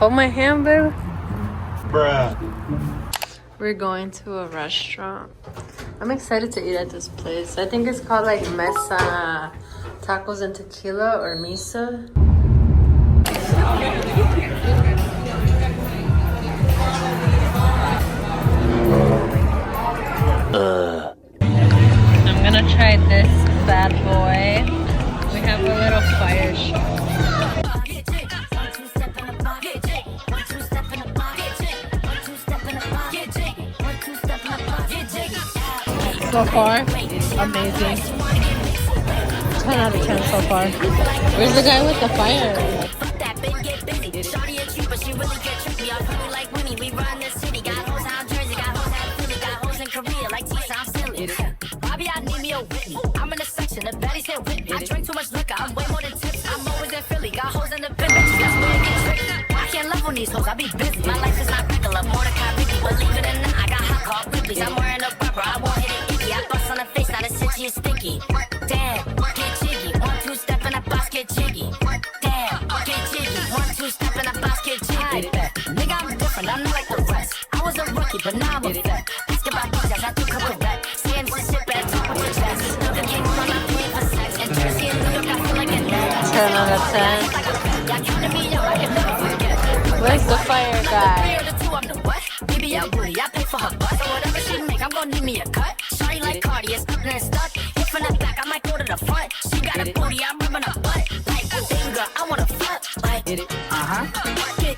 Hold my hand, babe. Bruh. We're going to a restaurant. I'm excited to eat at this place. I think it's called like Mesa Tacos and Tequila or Misa. I'm gonna try this bad boy. We have a little fire show. So far, amazing. 10 out of 10 so far. Where's the guy with the fire? I'm in a section of baddies here with me. I drink too much liquor, I'm way more than tips. I'm always in Philly, got hoes in the bin. Bitches, that's where it gets tricky. I can't love on these hoes, I be busy. My life is not regular, Mordecai Ricky. Believe it or not, I got hot call Ripley's. I'm wearing a rubber, I won't hit it icky. I bust on the face, now the city is sticky. Damn, get jiggy. 1, 2 step in a box, get jiggy. Damn, get jiggy. 1, 2 step in a box, get jiggy. Nigga, I'm different, I'm not like the rest. I was a rookie, but now I'm a vet. Ask about bitches, I do cook that. Saying to sit back, talk with your chest. 10 out of 10. Where's the fire guy? Baby, I would, I pay for her butt. So whatever she make, I'm gonna need me a cut. Shawty like Cardi, it's nothing and stuck. Hit from the back, I might go to the front. She got a booty, I'm rubbing her butt. Like, damn girl, I wanna fuck. Like, get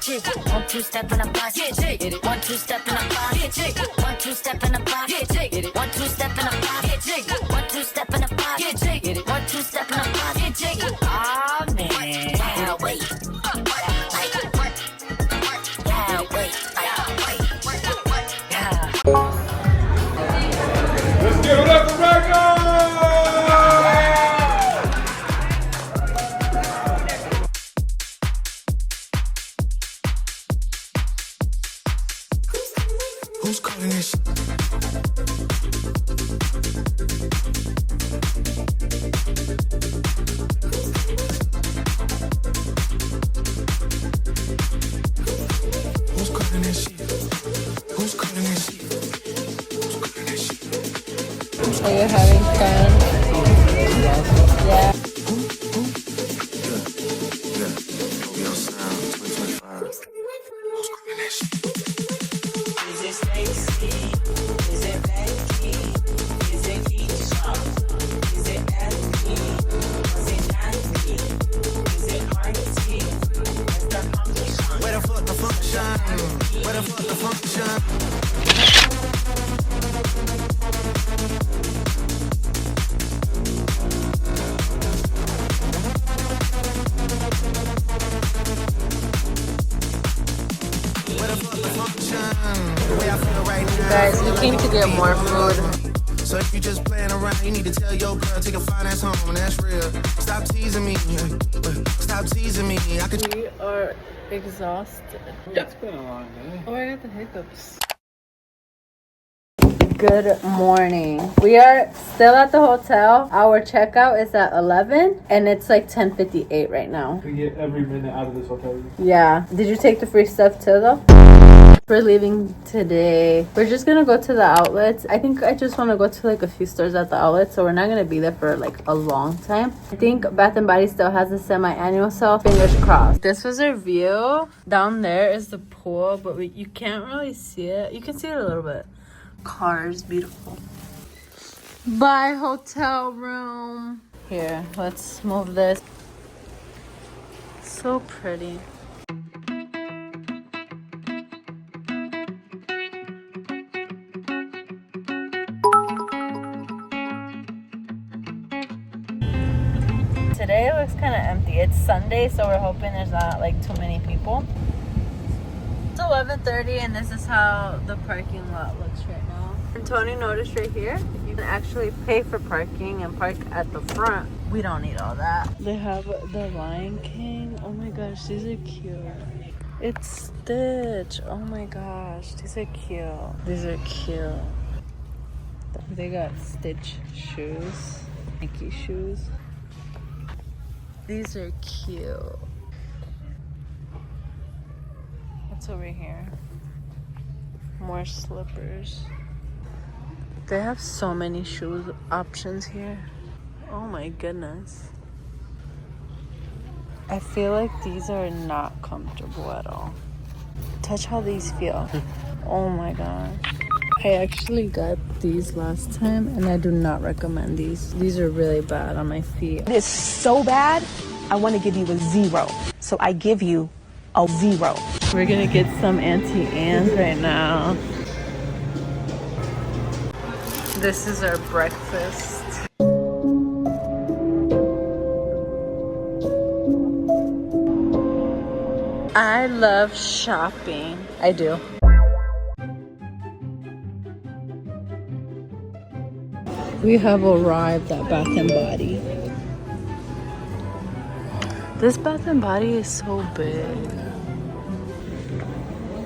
jiggy. 1, 2 step in a box. Get jiggy. 1, 2 step in a box. Get jiggy. 1, 2 step in a box. Get jiggy. 1, 2 step in a box. Get jiggy. 1, 2 step in a box. Get jiggy. 1, 2 step in a box. Get jiggy. Ah man, yeah wait. Let's give it up for Rebecca! Who's calling this? Who's calling this shit? Who's calling this shit? Who's calling this shit? Are you having fun? Yeah. Your sound 2025. Who's calling this shit? Is it Stacy? Is it Becky? Is it Keisha? Is it Effie? Is it Nancy? Is it Artie? Is the function? Where the fuck the function? Where the fuck the function? Where the fuck the function? The way I feel right now. Guys, we came to get more food. So if you just playing around, you need to tell your girl, take a fine ass home, and that's real. Stop teasing me. Stop teasing me. I could. We are exhausted. It's been a long day. Oh, I got the hiccups. Good morning. We are still at the hotel. Our checkout is at 11 and it's like 10:58 right now. We get every minute out of this hotel room. Yeah. Did you take the free stuff too though? We're leaving today. We're just gonna go to the outlets. I think I just want to go to like a few stores at the outlet, so we're not gonna be there for like a long time. I think Bath and Body still has a semi-annual sale. Fingers crossed. This was our view. Down there is the pool, but you can't really see it. You can see it a little bit. Cars, beautiful. Bye, hotel room. Here, let's move this. So pretty. Today it looks kind of empty. It's Sunday, so we're hoping there's not like too many people. It's 11:30 and this is how the parking lot looks right now. And Tony noticed right here, you can actually pay for parking and park at the front. We don't need all that. They have the Lion King. Oh my gosh, these are cute. It's Stitch. Oh my gosh, these are cute. These are cute. They got Stitch shoes, Nike shoes. These are cute. What's over here? More slippers. They have so many shoes options here. Oh my goodness. I feel like these are not comfortable at all. Touch how these feel. Oh my gosh. I actually got these last time and I do not recommend these. These are really bad on my feet. It is so bad, I want to give you a 0. So I give you a 0. We're gonna get some Auntie Anne's right now. This is our breakfast. I love shopping. I do. We have arrived at Bath & Body. This Bath & Body is so big.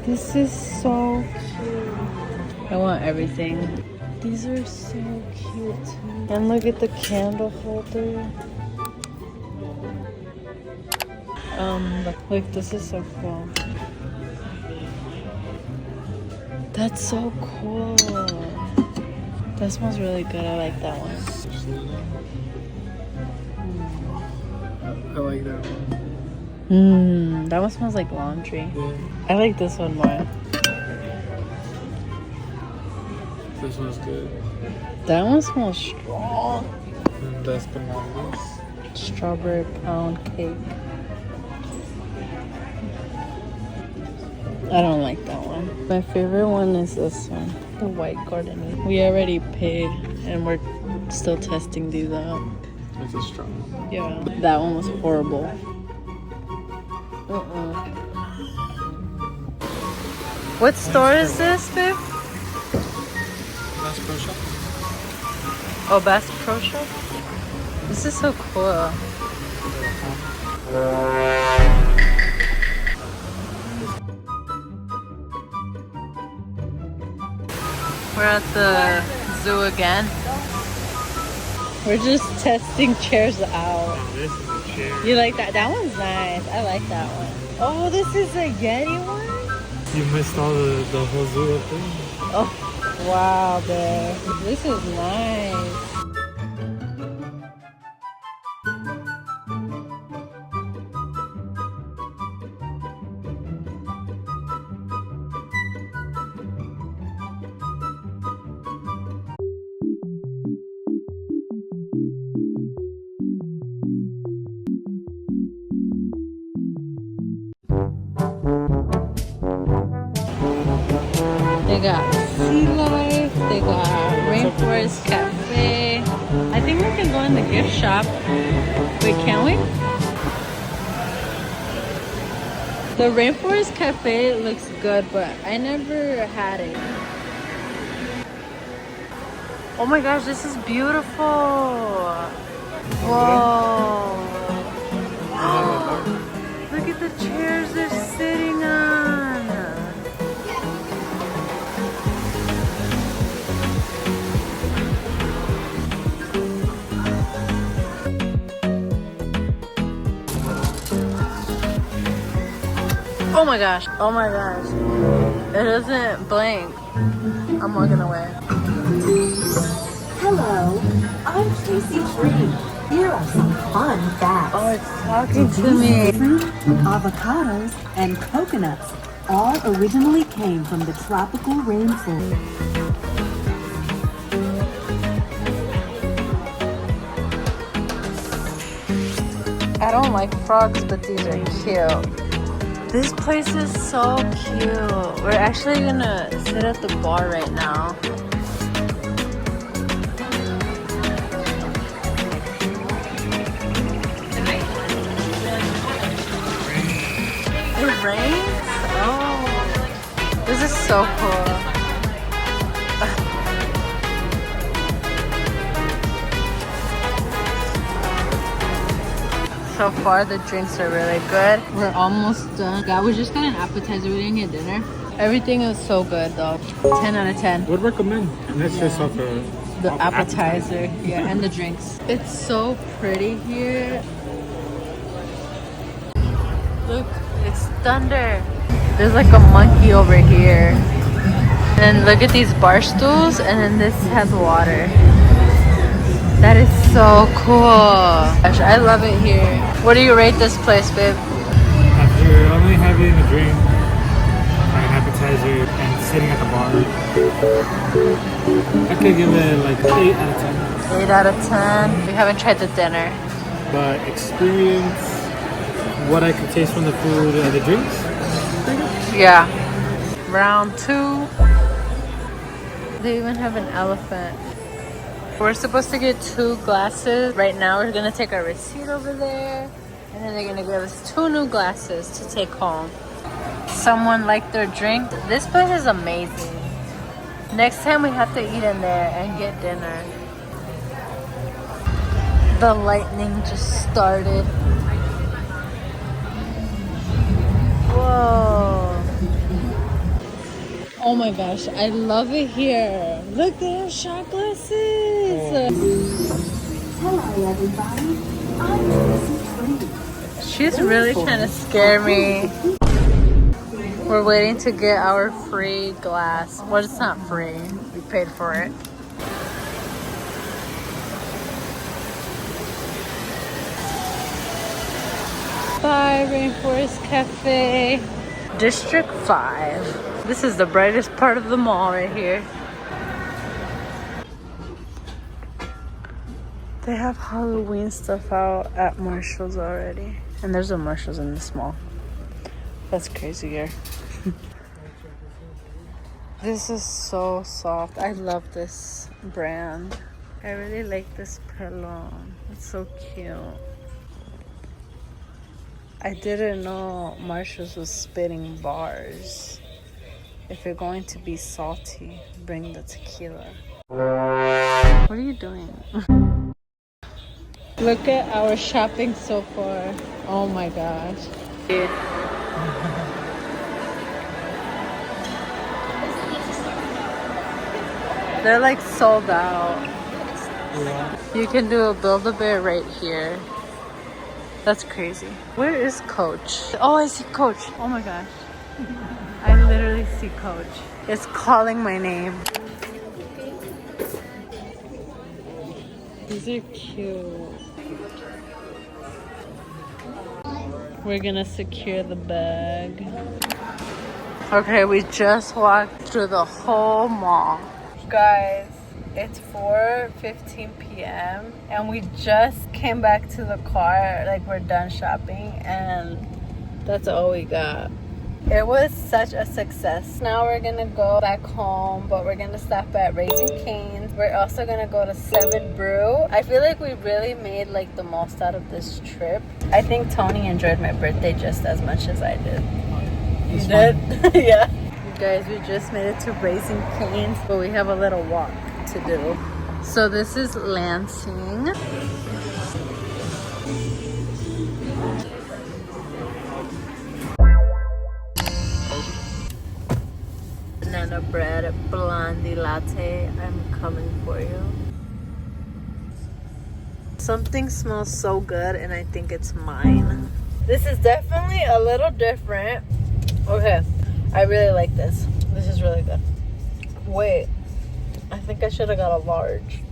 This is so cute. I want everything. These are so cute too. And look at the candle holder. Look, this is so cool. That's so cool. That smells really good. I like that one. I like that one. That one smells like laundry. I like this one more. This one's good. That one smells strong. And last but not least, Strawberry pound cake. I don't like that one. My favorite one is this one, the white garden. We already paid and we're still testing these out. it's a strong. Yeah. That one was horrible. What store is this, babe? Bass Pro Shop. Oh, Bass Pro Shop? This is so cool. We're at the zoo again. We're just testing chairs out. Oh, this is a chair. You like that? That one's nice. I like that one. Oh, this is a Yeti one? You missed all the whole zoo thing. Oh, wow, babe. This is nice. They got sea life, they got Rainforest Cafe. I think we can go in the gift shop. Wait, can we? The Rainforest Cafe looks good, but I never had it. Oh my gosh, this is beautiful. Whoa. Look at the chairs they're sitting on. Oh my gosh. Oh my gosh. It doesn't blink. I'm walking away. Hello, I'm Casey Tree. Here are some fun facts. Oh, it's talking to me. Fruit, avocados, and coconuts all originally came from the tropical rainforest. I don't like frogs, but these are cute. This place is so cute. We're actually gonna sit at the bar right now. It rains? Oh, this is so cool. So far, the drinks are really good. We're almost done. Yeah, we just got an appetizer. We didn't get dinner. Everything is so good, though. 10 out of 10. Would recommend. And that's just off The appetizer. Yeah, and the drinks. It's so pretty here. Look, it's thunder. There's like a monkey over here. And then look at these bar stools, and then this has water. That is so cool. Gosh, I love it here. What do you rate this place, babe? After only having a drink, an appetizer, and sitting at the bar, I could give it like 8 out of 10. 8 out of 10. We haven't tried the dinner. But experience, what I could taste from the food and the drinks, pretty good. Yeah. Round 2. They even have an elephant. We're supposed to get 2 glasses. Right now we're gonna take our receipt over there, and then they're gonna give us 2 new glasses to take home. Someone liked their drink. This place is amazing. Next time we have to eat in there and get dinner. The lightning just started. Whoa. Oh my gosh, I love it here. Look, they have shot glasses. Hello, everybody. I'm Mrs. Tree. She's really trying to scare me. We're waiting to get our free glass. Well, it's not free. We paid for it. Bye, Rainforest Cafe. District 5. This is the brightest part of the mall right here. They have Halloween stuff out at Marshall's already. And there's a Marshall's in this mall. That's crazy here. This is so soft. I love this brand. I really like this pillow. It's so cute. I didn't know Marshall's was spitting bars. If you're going to be salty, bring the tequila. What are you doing? Look at our shopping so far. Oh my gosh. Dude. They're like sold out. Yeah. You can do a Build-A-Bear right here. That's crazy. Where is Coach? Oh, I see Coach. Oh my gosh. I literally see Coach. It's calling my name. These are cute. We're gonna secure the bag. Okay, we just walked through the whole mall. Guys, it's 4:15 p.m. and we just came back to the car. Like, we're done shopping, and that's all we got. It was such a success. Now we're gonna go back home, but we're gonna stop at Raising Cane's. We're also gonna go to 7 Brew. I feel like we really made like the most out of this trip. I think Tony enjoyed my birthday just as much as I did. You did? Yeah. You guys, we just made it to Raising Cane's, but we have a little walk to do. So this is Lansing. Banana bread, blondie latte. I'm coming for you. Something smells so good, and I think it's mine. This is definitely a little different. Okay, I really like this. This is really good. Wait, I think I should have got a large.